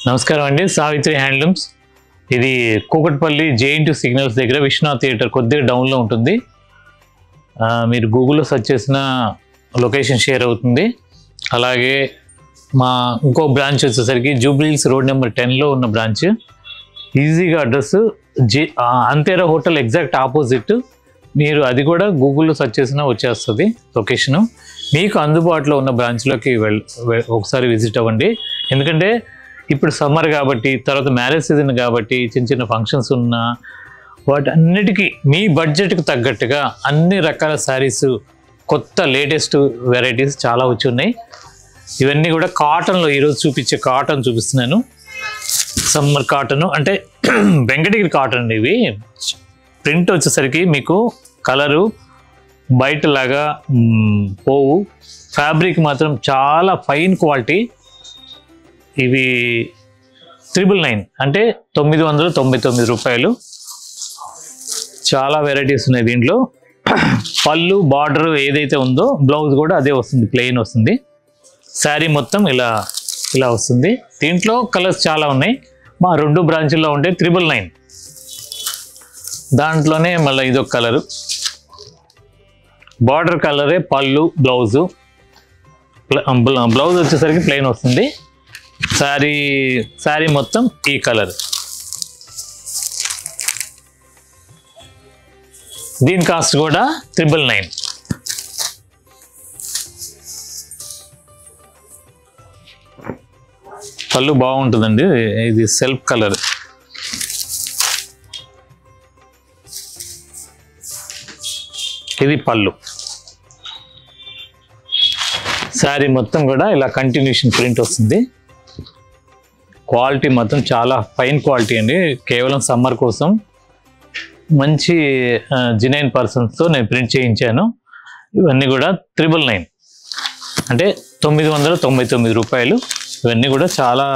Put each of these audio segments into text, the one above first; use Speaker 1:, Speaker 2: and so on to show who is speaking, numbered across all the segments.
Speaker 1: నమస్కారం అండి. సావిత్రి హ్యాండ్లూమ్స్. ఇది కూకట్పల్లి జేఎన్టీ సిగ్నల్స్ దగ్గర విశ్వనాథ్ థియేటర్ కొద్దిగా డౌన్లో ఉంటుంది. మీరు గూగుల్లో సెర్చ్ చేసిన లొకేషన్ షేర్ అవుతుంది. అలాగే మా ఇంకో బ్రాంచ్ వచ్చేసరికి జూబ్లీహిల్స్ రోడ్ నెంబర్ 10లో ఉన్న బ్రాంచ్. ఈజీగా అడ్రస్ అంతేరా హోటల్ ఎగ్జాక్ట్ ఆపోజిట్. మీరు అది కూడా గూగుల్లో సెర్చ్ చేసినా వచ్చేస్తుంది లొకేషను. మీకు అందుబాటులో ఉన్న బ్రాంచ్లోకి ఒకసారి విజిట్ అవ్వండి. ఎందుకంటే ఇప్పుడు సమ్మర్ కాబట్టి, తర్వాత మ్యారేజ్ సీజన్ కాబట్టి, చిన్న చిన్న ఫంక్షన్స్ ఉన్నా వాటన్నిటికీ మీ బడ్జెట్కి తగ్గట్టుగా అన్ని రకాల శారీస్, కొత్త లేటెస్ట్ వెరైటీస్ చాలా వచ్చి ఉన్నాయి. ఇవన్నీ కూడా కాటన్లో ఈరోజు చూపించే కాటన్ చూపిస్తున్నాను. సమ్మర్ కాటను అంటే వెంకటగిరి కాటన్ అండి. ఇవి ప్రింట్ వచ్చేసరికి మీకు కలరు బయటలాగా పోవు. ఫ్యాబ్రిక్ మాత్రం చాలా ఫైన్ క్వాలిటీ. ఇవి 999 అంటే 999 రూపాయలు. చాలా వెరైటీస్ ఉన్నాయి దీంట్లో. పళ్ళు బార్డర్ ఏదైతే ఉందో బ్లౌజ్ కూడా అదే వస్తుంది, ప్లెయిన్ వస్తుంది. శారీ మొత్తం ఇలా వస్తుంది. దీంట్లో కలర్స్ చాలా ఉన్నాయి. మా 2 బ్రాంచుల్లో ఉంటే 999. దాంట్లోనే మళ్ళీ ఇదొక కలరు, బార్డర్ కలరే పళ్ళు, బ్లౌజు. బ్లౌజ్ వచ్చేసరికి ప్లెయిన్ వస్తుంది. శారీ మొత్తం ఈ కలర్. దీని కాస్ట్ కూడా 999. పళ్ళు బాగుంటుందండి. ఇది సెల్ఫ్ కలర్. ఇది పళ్ళు. శారీ మొత్తం కూడా ఇలా కంటిన్యూషన్ ప్రింట్ వస్తుంది. క్వాలిటీ మాత్రం చాలా ఫైన్ క్వాలిటీ అండి. కేవలం సమ్మర్ కోసం మంచి జినైన్ పర్సన్స్తో నేను ప్రింట్ చేయించాను. ఇవన్నీ కూడా 999 అంటే 999 రూపాయలు. ఇవన్నీ కూడా చాలా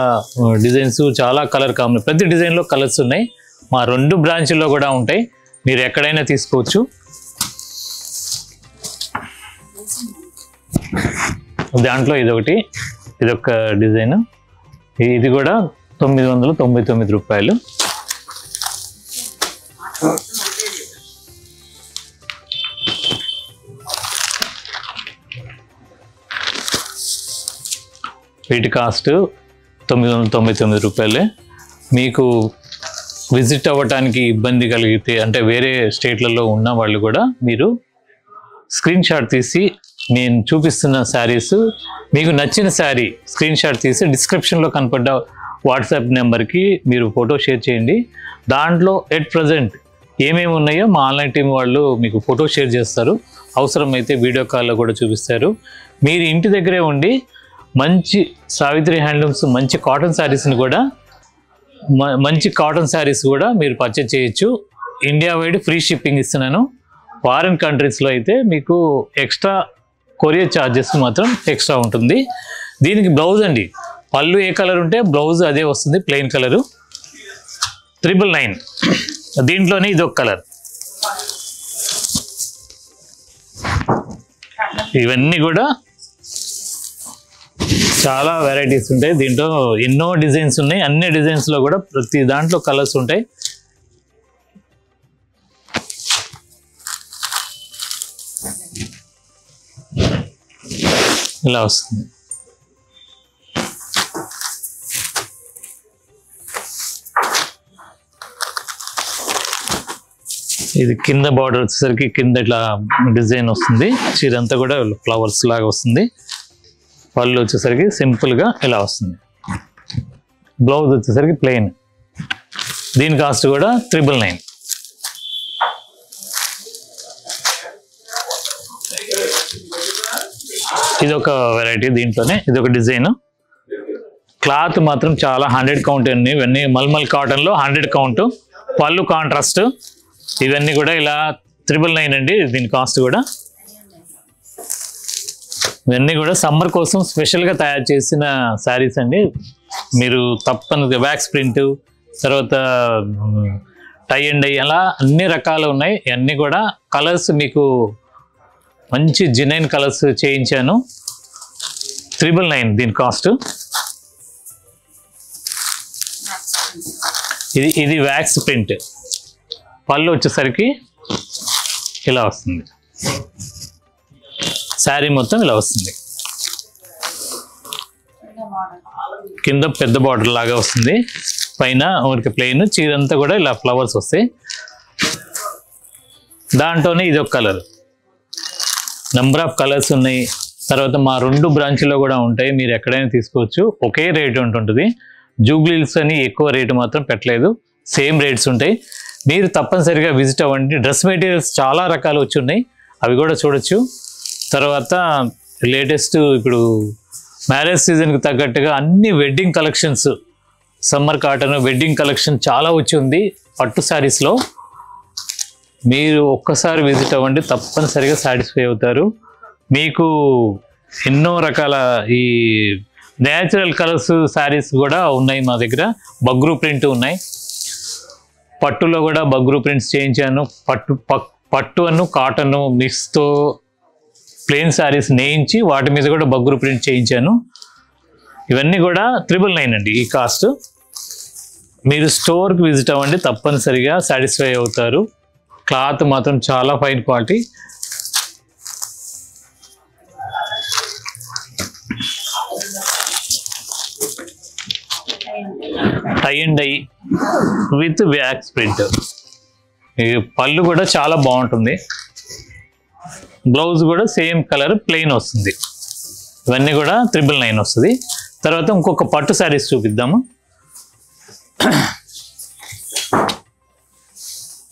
Speaker 1: డిజైన్స్, చాలా కలర్ కాంబినేషన్. ప్రతి డిజైన్లో కలర్స్ ఉన్నాయి. మా 2 బ్రాంచ్ల్లో కూడా ఉంటాయి. మీరు ఎక్కడైనా తీసుకోవచ్చు. దాంట్లో ఇదొక డిజైన్. ఇది కూడా 999 రూపాయలు. వీటి కాస్ట్ 999 రూపాయలే. మీకు విజిట్ అవ్వటానికి ఇబ్బంది కలిగితే, అంటే వేరే స్టేట్లలో ఉన్న వాళ్ళు కూడా మీరు స్క్రీన్ షాట్ తీసి, నేను చూపిస్తున్న శారీస్ మీకు నచ్చిన శారీ స్క్రీన్ షాట్ తీసి డిస్క్రిప్షన్లో కనపడ్డ వాట్సాప్ నెంబర్కి మీరు ఫోటో షేర్ చేయండి. దాంట్లో ఎట్ ప్రజెంట్ ఏమేమి ఉన్నాయో మా ఆన్లైన్ టీం వాళ్ళు మీకు ఫోటో షేర్ చేస్తారు. అవసరమైతే వీడియో కాల్లో కూడా చూపిస్తారు. మీరు ఇంటి దగ్గరే ఉండి మంచి సావిత్రి హ్యాండ్లూమ్స్ మంచి కాటన్ శారీస్ని కూడా మీరు పర్చేజ్ చేయొచ్చు. ఇండియా వైడ్ ఫ్రీ షిప్పింగ్ ఇస్తున్నాను. ఫారిన్ కంట్రీస్లో అయితే మీకు ఎక్స్ట్రా కొరియర్ ఛార్జెస్ మాత్రం ఎక్స్ట్రా ఉంటుంది. దీనికి బ్లౌజ్ అండి, పళ్ళు ఏ కలర్ ఉంటే బ్లౌజ్ అదే వస్తుంది, ప్లెయిన్ కలరు. 999. దీంట్లోనే ఇదొక కలర్. ఇవన్నీ కూడా చాలా వెరైటీస్ ఉంటాయి. దీంట్లో ఎన్నో డిజైన్స్ ఉన్నాయి. అన్ని డిజైన్స్లో కూడా ప్రతి దాంట్లో కలర్స్ ఉంటాయి. ఇలా వస్తుంది. ఇది కింద బార్డర్ వచ్చేసరికి కింద ఇట్లా డిజైన్ వస్తుంది. చీరంతా కూడా ఫ్లవర్స్ లాగా వస్తుంది. పళ్ళు వచ్చేసరికి సింపుల్గా ఇలా వస్తుంది. బ్లౌజ్ వచ్చేసరికి ప్లెయిన్. దీని కాస్ట్ కూడా 999. ఇదొక వెరైటీ. దీంట్లోనే ఇదొక డిజైన్. క్లాత్ మాత్రం చాలా 100 కౌంట్ అండి. ఇవన్నీ మల్మల్ కాటన్లో 100 కౌంట్. పళ్ళు కాంట్రాస్ట్. ఇవన్నీ కూడా ఇలా 999 అండి. దీని కాస్ట్ కూడా. ఇవన్నీ కూడా సమ్మర్ కోసం స్పెషల్గా తయారు చేసిన శారీస్ అండి. మీరు తప్పనిసరిగా వ్యాక్స్ ప్రింట్, తర్వాత టై అండ్ డై, అలా అన్ని రకాలు ఉన్నాయి. ఇవన్నీ కూడా కలర్స్ మీకు మంచి జినైన్ కలర్స్ చేయించాను. 999 దీని కాస్ట్. ఇది వ్యాక్స్ ప్రింట్. పళ్ళు వచ్చేసరికి ఇలా వస్తుంది. శారీ మొత్తం ఇలా వస్తుంది. కింద పెద్ద బార్డర్ లాగా వస్తుంది, పైన ఊరికి ప్లెయిన్. చీరంతా కూడా ఇలా ఫ్లవర్స్ వస్తాయి. దాంట్లోనే ఇది ఒక కలర్. నెంబర్ ఆఫ్ కలర్స్ ఉన్నాయి. తర్వాత మా 2 బ్రాంచ్లో కూడా ఉంటాయి, మీరు ఎక్కడైనా తీసుకోవచ్చు. ఒకే రేట్ ఉంటుంటుంది. జూబ్లీహిల్స్ అని ఎక్కువ రేటు మాత్రం పెట్టలేదు, సేమ్ రేట్స్ ఉంటాయి. మీరు తప్పనిసరిగా విజిట్ అవ్వండి. డ్రెస్ మెటీరియల్స్ చాలా రకాలు వచ్చి ఉన్నాయి, అవి కూడా చూడొచ్చు. తర్వాత లేటెస్ట్ ఇప్పుడు మ్యారేజ్ సీజన్కి తగ్గట్టుగా అన్ని wedding collections, summer cotton wedding collection చాలా వచ్చి ఉంది పట్టు శారీస్లో. మీరు ఒక్కసారి విజిట్ అవ్వండి, తప్పనిసరిగా సాటిస్ఫై అవుతారు. మీకు ఎన్నో రకాల ఈ న్యాచురల్ కలర్స్ శారీస్ కూడా ఉన్నాయి మా దగ్గర. బగ్రూ ప్రింట్ ఉన్నాయి, పట్టులో కూడా బగ్రూ ప్రింట్స్ చేయించాను. పట్టు అను కాటన్ మిక్స్తో ప్లెయిన్ శారీస్ నేయించి వాటి మీద కూడా బగ్రూ ప్రింట్ చేయించాను. ఇవన్నీ కూడా 999 అండి ఈ కాస్ట్. మీరు స్టోర్కి విజిట్ అవ్వండి, తప్పనిసరిగా సాటిస్ఫై అవుతారు. క్లాత్ మాత్రం చాలా fine quality. Tie and dye with wax print. పళ్ళు కూడా చాలా బాగుంటుంది. బ్లౌజ్ కూడా సేమ్ కలర్ ప్లెయిన్ వస్తుంది. ఇవన్నీ కూడా 999 వస్తుంది. తర్వాత ఇంకొక పట్టు శారీస్ చూపిద్దాము.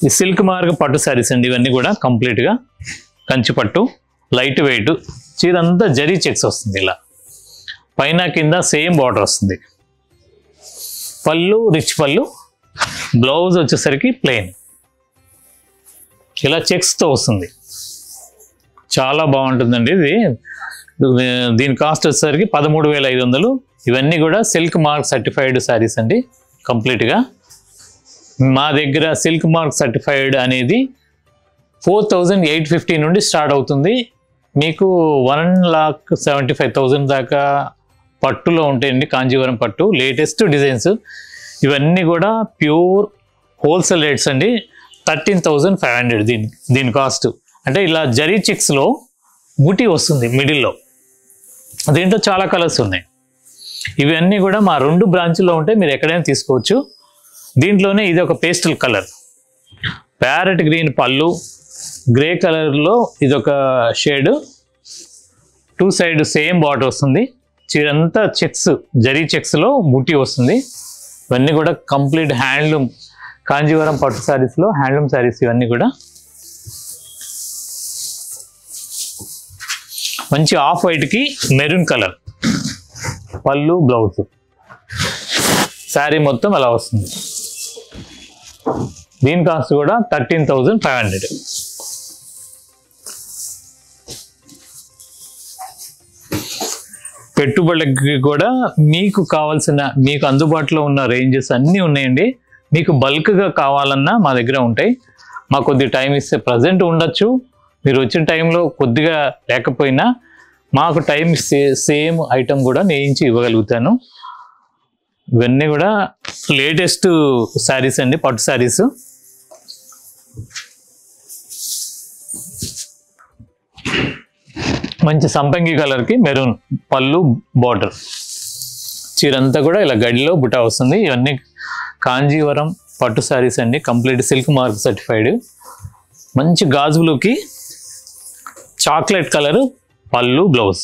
Speaker 1: ఈ సిల్క్ మార్క్ పట్టు శారీస్ అండి. ఇవన్నీ కూడా కంప్లీట్గా కంచి పట్టు, లైట్ వెయిట్. చీరంతా జరీ చెక్స్ వస్తుంది. ఇలా పైన కింద సేమ్ బార్డర్ వస్తుంది. పళ్ళు రిచ్ పళ్ళు, బ్లౌజ్ వచ్చేసరికి ప్లెయిన్, ఇలా చెక్స్తో వస్తుంది. చాలా బాగుంటుందండి ఇది. దీని కాస్ట్ వచ్చేసరికి 13,500. ఇవన్నీ కూడా సిల్క్ మార్క్ సర్టిఫైడ్ శారీస్ అండి కంప్లీట్గా. మా దగ్గర సిల్క్ మార్క్ సర్టిఫైడ్ అనేది 4,850 నుండి స్టార్ట్ అవుతుంది. మీకు 1,75,000 దాకా పట్టులో ఉంటాయండి. కాంజీవరం పట్టు లేటెస్ట్ డిజైన్స్. ఇవన్నీ కూడా ప్యూర్ హోల్సేల్ రేట్స్ అండి. 13,500 దీని కాస్ట్. అంటే ఇలా జరీ చెక్స్లో బూటీ వస్తుంది మిడిల్లో. దీంట్లో చాలా కలర్స్ ఉన్నాయి. ఇవన్నీ కూడా మా 2 బ్రాంచ్లో ఉంటాయి, మీరు ఎక్కడైనా తీసుకోవచ్చు. దీంట్లోనే ఇది ఒక పేస్టల్ కలర్, ప్యారెట్ గ్రీన్ పళ్ళు, గ్రే కలర్లో ఇదొక షేడ్. 2 సైడ్ సేమ్ బార్డర్ వస్తుంది. చీరంతా చెక్స్, జరీ చెక్స్లో బూటీ వస్తుంది. ఇవన్నీ కూడా కంప్లీట్ హ్యాండ్లూమ్ కాంజీవరం పట్టు శారీస్లో హ్యాండ్లూమ్ శారీస్. ఇవన్నీ కూడా మంచి ఆఫ్ వైట్కి మెరూన్ కలర్ పళ్ళు, బ్లౌజ్. శారీ మొత్తం అలా వస్తుంది. దీని కాస్ట్ కూడా 13,500. పెట్టుబడులకి కూడా మీకు కావాల్సిన, మీకు అందుబాటులో ఉన్న రేంజెస్ అన్నీ ఉన్నాయండి. మీకు బల్క్గా కావాలన్నా మా దగ్గర ఉంటాయి. మాకు కొద్ది టైం ఇస్తే ప్రజెంట్ ఉండొచ్చు, మీరు వచ్చిన టైంలో కొద్దిగా లేకపోయినా మాకు టైం ఇస్తే సేమ్ ఐటమ్ కూడా నేయించి ఇవ్వగలుగుతాను. ఇవన్నీ కూడా లేటెస్ట్ శారీస్ అండి, పట్టు శారీస్. మంచి సంపంగి కలర్కి మెరూన్ పళ్ళు, బార్డర్. చీరంతా కూడా ఇలా గడిలో బుటా వస్తుంది. ఇవన్నీ కాంజీవరం పట్టు శారీస్ అండి, కంప్లీట్ సిల్క్ మార్క్ సర్టిఫైడ్. మంచి గాజు బ్లూకి చాక్లెట్ కలర్ పళ్ళు, బ్లౌజ్.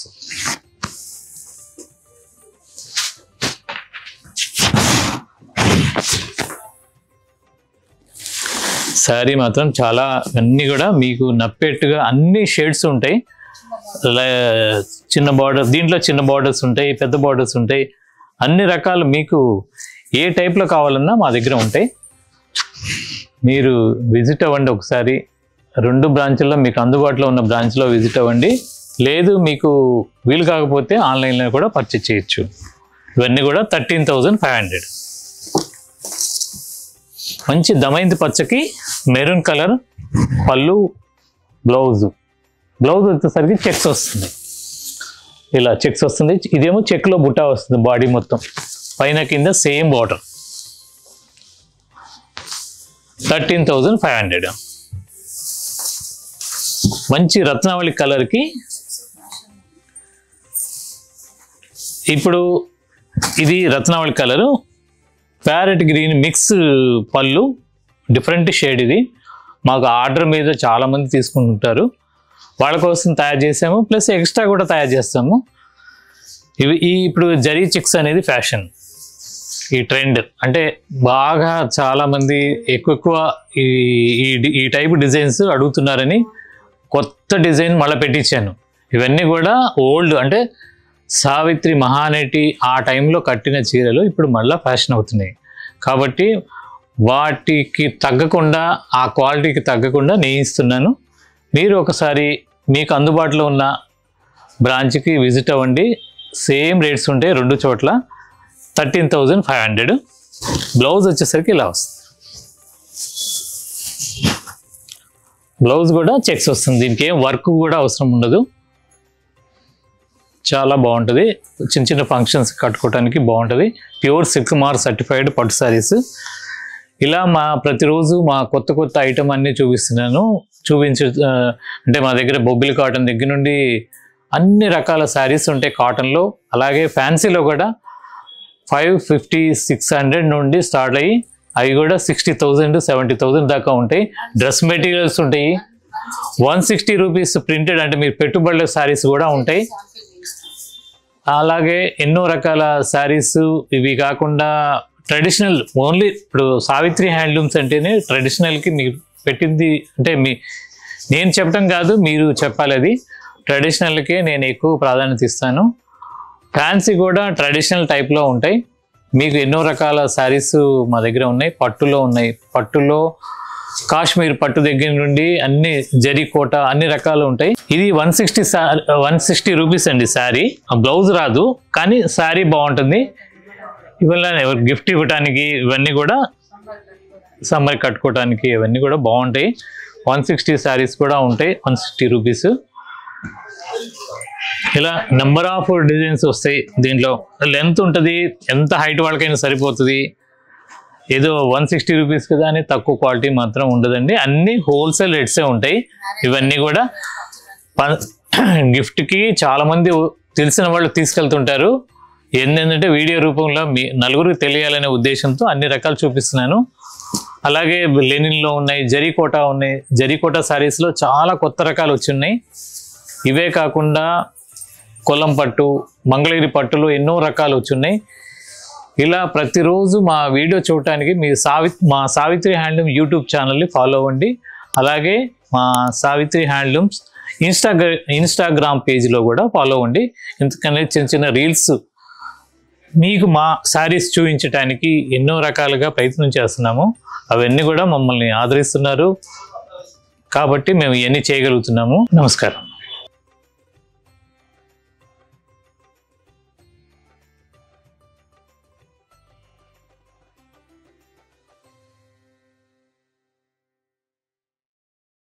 Speaker 1: శారీ మాత్రం చాలా, అన్నీ కూడా మీకు నప్పేట్టుగా అన్ని షేడ్స్ ఉంటాయి. చిన్న బార్డర్, దీంట్లో చిన్న బార్డర్స్ ఉంటాయి, పెద్ద బార్డర్స్ ఉంటాయి. అన్ని రకాలు మీకు ఏ టైప్లో కావాలన్నా మా దగ్గర ఉంటాయి. మీరు విజిట్ అవ్వండి ఒకసారి. 2 బ్రాంచ్ల్లో మీకు అందుబాటులో ఉన్న బ్రాంచ్లో విజిట్ అవ్వండి. లేదు మీకు వీలు కాకపోతే ఆన్లైన్లో కూడా పర్చేజ్ చేయొచ్చు. ఇవన్నీ కూడా 13,500. మంచి దమయంతి పచ్చకి మెరూన్ కలర్ పళ్ళు, బ్లౌజ్. బ్లౌజ్ వచ్చేసరికి చెక్స్ వస్తుంది, ఇలా చెక్స్ వస్తుంది. ఇదేమో చెక్లో బుట్టా వస్తుంది. బాడీ మొత్తం పైన కింద సేమ్ బార్డర్. 13,500. మంచి రత్నావళి కలర్కి. ఇప్పుడు ఇది రత్నావళి కలరు, ప్యారెట్ గ్రీన్ మిక్స్ పళ్ళు, డిఫరెంట్ షేడ్. ఇది మాకు ఆర్డర్ మీద చాలామంది తీసుకుంటుంటారు, వాళ్ళ కోసం తయారు చేసాము, ప్లస్ ఎక్స్ట్రా కూడా తయారు చేస్తాము. ఇప్పుడు జరీ చిక్స్ అనేది ఫ్యాషన్, ఈ ట్రెండ్ అంటే బాగా చాలామంది ఎక్కువ ఈ టైప్ డిజైన్స్ అడుగుతున్నారని కొత్త డిజైన్ మళ్ళీ పెట్టించాను. ఇవన్నీ కూడా ఓల్డ్ అంటే సావిత్రి మహానటి ఆ టైంలో కట్టిన చీరలు ఇప్పుడు మళ్ళీ ఫ్యాషన్ అవుతున్నాయి. కాబట్టి వాటికి తగ్గకుండా, ఆ క్వాలిటీకి తగ్గకుండా నేయిస్తున్నాను. మీరు ఒకసారి మీకు అందుబాటులో ఉన్న బ్రాంచ్కి విజిట్ అవ్వండి. సేమ్ రేట్స్ ఉంటాయి రెండు చోట్ల. 13,500. బ్లౌజ్ వచ్చేసరికి ఇలా వస్తుంది. బ్లౌజ్ కూడా చెక్స్ వస్తుంది, దీనికి ఏం వర్క్ కూడా అవసరం ఉండదు. చాలా బాగుంటుంది, చిన్న చిన్న ఫంక్షన్స్ కట్టుకోవడానికి బాగుంటుంది. ప్యూర్ సిల్క్ మార్క్ సర్టిఫైడ్ పట్టు శారీస్. ఇలా ప్రతిరోజు మా కొత్త ఐటమ్ అన్నీ చూపిస్తున్నాను. అంటే మా దగ్గర బొబ్బిలి కాటన్ దగ్గర నుండి అన్ని రకాల శారీస్ ఉంటాయి కాటన్లో. అలాగే ఫ్యాన్సీలో కూడా 550, 600 నుండి స్టార్ట్ అయ్యి అవి కూడా 60,000, 70,000 దాకా ఉంటాయి. డ్రెస్ మెటీరియల్స్ ఉంటాయి. 160 రూపీస్ ప్రింటెడ్ అంటే మీరు పెట్టుబడుల శారీస్ కూడా ఉంటాయి. అలాగే ఎన్నో రకాల శారీస్. ఇవి కాకుండా ట్రెడిషనల్, ఓన్లీ ఇప్పుడు సావిత్రి హ్యాండ్లూమ్స్ అంటేనే ట్రెడిషనల్కి మీరు పెట్టింది అంటే నేను చెప్పడం కాదు, మీరు చెప్పాలి. అది ట్రెడిషనల్కే నేను ఎక్కువ ప్రాధాన్యత ఇస్తాను. ఫ్యాన్సీ కూడా ట్రెడిషనల్ టైప్లో ఉంటాయి. మీకు ఎన్నో రకాల శారీస్ మా దగ్గర ఉన్నాయి. పట్టులో ఉన్నాయి, పట్టులో కాశ్మీర్ పట్టు దగ్గర నుండి అన్ని జరీ కోట అన్ని రకాలు ఉంటాయి. ఇది 160 రూపీస్ అండి శారీ. బ్లౌజ్ రాదు కానీ శారీ బాగుంటుంది. ఇవల్ల గిఫ్ట్ ఇవ్వడానికి ఇవన్నీ కూడా సమ్మర్ కట్టుకోవడానికి ఇవన్నీ కూడా బాగుంటాయి. 160 శారీస్ కూడా ఉంటాయి, 160 రూపీస్. ఇలా నెంబర్ ఆఫ్ డిజైన్స్ వస్తాయి. దీంట్లో లెంత్ ఉంటుంది, ఎంత హైట్ వాళ్ళకైనా సరిపోతుంది. ఏదో 160 రూపీస్ కదా అని తక్కువ క్వాలిటీ మాత్రం ఉండదండి. అన్ని హోల్సేల్ రేట్సే ఉంటాయి. ఇవన్నీ కూడా గిఫ్ట్కి చాలామంది తెలిసిన వాళ్ళు తీసుకెళ్తుంటారు. ఏంటంటే వీడియో రూపంలో నలుగురికి తెలియాలనే ఉద్దేశంతో అన్ని రకాలు చూపిస్తున్నాను. అలాగే లెనిన్లో ఉన్నాయి, జరీకోటా ఉన్నాయి. జరీకోటా శారీస్లో చాలా కొత్త రకాలు వచ్చున్నాయి. ఇవే కాకుండా కొల్లం పట్టు, మంగళగిరి పట్టులో ఎన్నో రకాలు వచ్చున్నాయి. ఇలా ప్రతిరోజు మా వీడియో చూడటానికి మీ మా సావిత్రి హ్యాండ్లూమ్ యూట్యూబ్ ఛానల్ని ఫాలో అవ్వండి. అలాగే మా సావిత్రి హ్యాండ్లూమ్స్ ఇన్స్టాగ్రామ్ పేజ్లో కూడా ఫాలో అవ్వండి. ఎందుకంటే చిన్న చిన్న రీల్స్ మీకు మా శారీస్ చూపించడానికి ఎన్నో రకాలుగా ప్రయత్నం చేస్తున్నాము. అవన్నీ కూడా మమ్మల్ని ఆదరిస్తున్నారు కాబట్టి మేము ఇవన్నీ చేయగలుగుతున్నాము. నమస్కారం.